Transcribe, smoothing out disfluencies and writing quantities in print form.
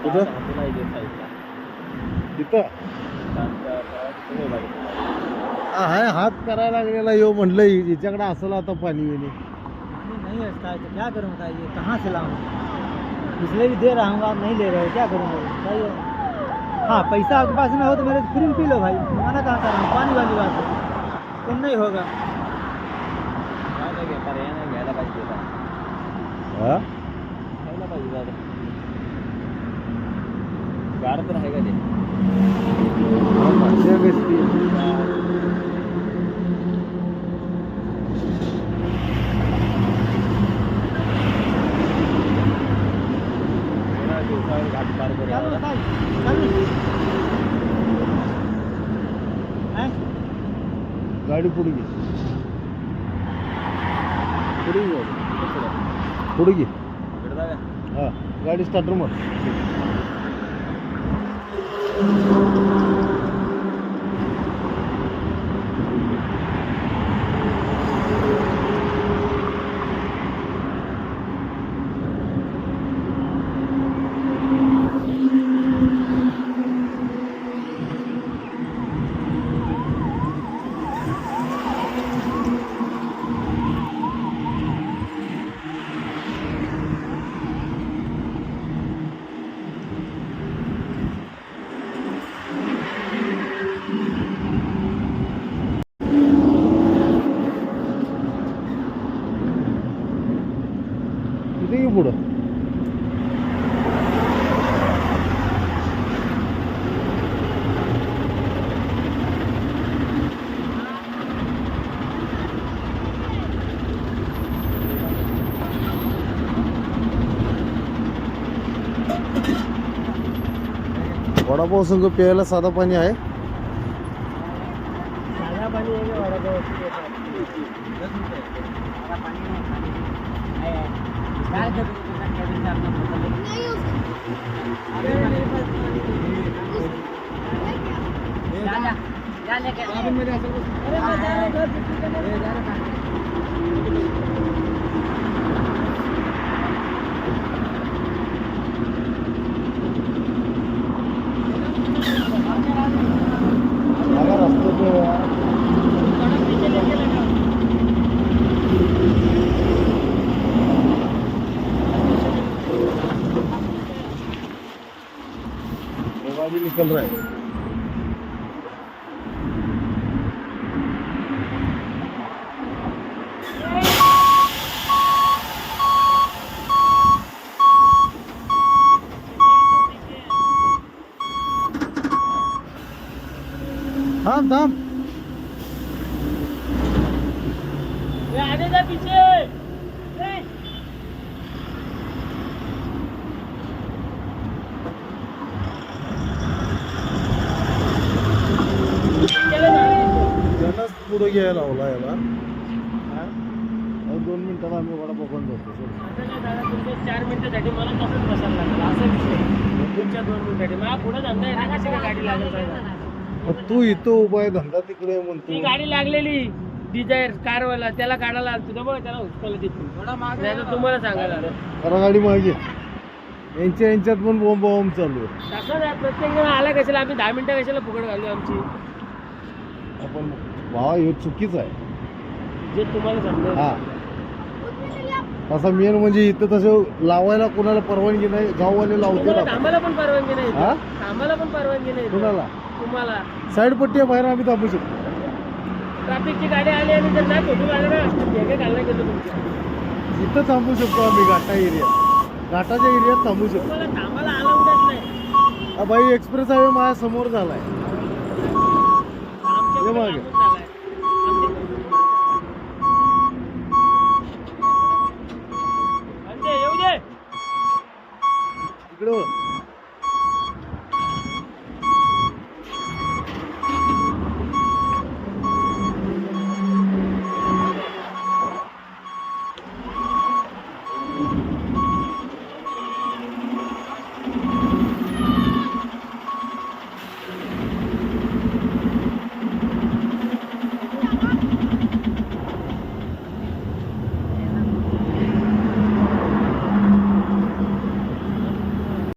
कुठं तिथं हाय हात करायला लागलेला यो म्हटलं हिच्याकडे असलं आता पाणी बिणी नहीं है तो क्या करूँ बताइए, कहाँ से लाऊं? इसलिए भी दे रहा हूँ, आप नहीं ले रहे हो, क्या करूँगा बताइए। हाँ, पैसा आपके पास में हो तो मेरे फ्री में पी लो भाई, मना कहाँ कर रहा हूँ, पानी वाली बात है, तुम नहीं होगा। हा गाड तर आहे का ते? मजा कशी घाट पार करूया गाडी पुढे घे पुढे घे हा गाडी स्टार्टर मार किती पुढं वडापाव संघ प्यायला साधा पाणी आहे साधा पाणी आहे का वडापाव? 10 रुपये साधा पाणी आहे काय गाड़ी निकल रहा है थाम थाम आगे जा पीछे त्यालाच पुढे घ्यायला लावला याला 2 मिनिटाला आम्ही वडापाव बंद होतो 4 मिनिटासाठी मला तसंच बसायला लागलं असं विषय तुमच्या 2 मिनिटासाठी मला पुढे धंदा आहे ना कशी काय गाडी लागेल तू इथं उभा आहे धंदा तिकडे म्हणतो ती गाडी लागलेली डिझायर कारवाला त्याला काढायला तुझं बघ त्याला उचकायला देतो नाही तर तुम्हाला सांगायला जरा गाडी मागे यांच्यात पण बॉम्ब चालू आहे तसं नाही प्रत्येक जण आला कशाला आम्ही 10 मिनिटं कशाला फुकट घालू आमची आपण भावा हे चुकीचं आहे जे तुम्हाला समजेल हा तसा मेन म्हणजे इथं तसं लावायला कोणाला परवानगी नाही गाववाले लावते आम्हाला पण परवानगी नाही हा आम्हाला पण परवानगी नाही कोणाला तुम्हाला साईड पट्टी बाहेर आम्ही थांबू शकतो ट्रॅफिकची गाडी आली आणि जर नाही फोटो काढला ना भेगे घालण्यात गेलो तुमच्या इथं थांबू शकतो आम्ही घाटाच्या एरियात थांबू शकतो तुम्हाला थांबायला अलाउडच नाही हा भाई एक्सप्रेस हायवे माझ्या समोर झालाय आमच्या ये मागे. येऊ दे इकडे